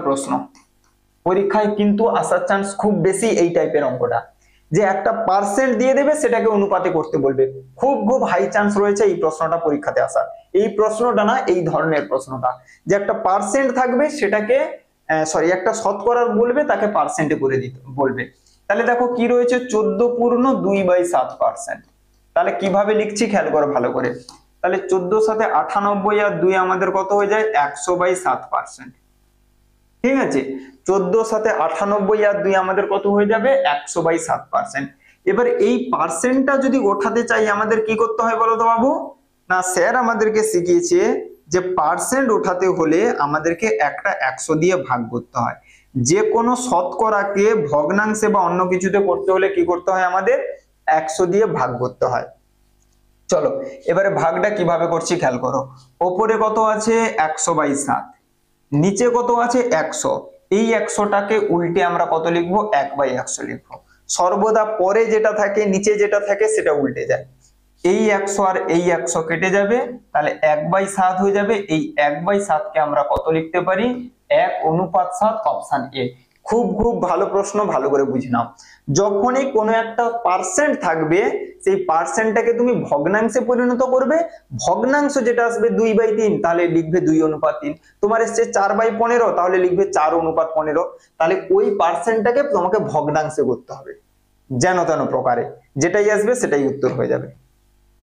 প্রশ্ন পরীক্ষায় কিন্তু আসার চান্স খুব বেশি এই টাইপের অঙ্কটা, যে একটা পার্সেন্ট দিয়ে দেবে সেটাকে অনুপাতে করতে বলবে। খুব খুব হাই চান্স রয়েছে এই প্রশ্নটা পরীক্ষাতে আসার। এই প্রশ্নটা না, এই ধরনের প্রশ্নটা, যে একটা পার্সেন্ট থাকবে সেটাকে একটা শতকরা বলবে, তাকে পার্সেন্টে করে দিতে বলবে। তাহলে দেখো কি রয়েছে, 14/2/7%। তাহলে কিভাবে লিখছি খেয়াল করো ভালো করে। তাহলে 14 সাথে 98 আর 2 আমাদের কত হয়ে যায়, 100/7%। ঠিক আছে, 14 সাথে 98 আর 2 আমাদের কত হয়ে যাবে, 100/7%। এবার এই পার্সেন্টটা যদি ওঠাতে চাই আমাদের কি করতে হয় বলো তো বাবু? না, স্যার আমাদেরকে শিখিয়েছে যে পার্সেন্ট ওঠাতে হলে আমাদেরকে একটা 100 দিয়ে ভাগ করতে হয়। যে কোনো শতকরাকে ভগ্নাংশে বা অন্য কিছুতে করতে হলে কি করতে হয়, আমাদের 100 দিয়ে ভাগ করতে হয়। চলো এবারে ভাগটা কিভাবে করছি খেয়াল করো। ওপরে কত আছে, 100/7, নিচে কত আছে, 100। এই 100টাকে উল্টে আমরা কত লিখবো, 1/100 লিখবো। সর্বদা পরে যেটা থাকে নিচে যেটা থাকে সেটা উল্টে যায়। এই 100 আর এই 100 কেটে যাবে, তাহলে 1/7 হয়ে যাবে। এই 1/7 কে আমরা কত লিখতে পারি, 1:7, অপশন এ। খুব খুব ভালো প্রশ্ন, ভালো করে বুঝে নাও। যখনই কোনো একটা পার্সেন্ট থাকবে সেই পার্সেন্টটাকে তুমি ভগ্নাংশে পরিণত করবে, ভগ্নাংশ যেটা আসবে 2/3 তাহলে লিখবে 2:3। তোমার এসছে 4/15 তাহলে লিখবে 4:15। তাহলে ওই পার্সেন্টটাকে তোমাকে ভগ্নাংশে করতে হবে, যেন তেন প্রকারে যেটাই আসবে সেটাই উত্তর হয়ে যাবে।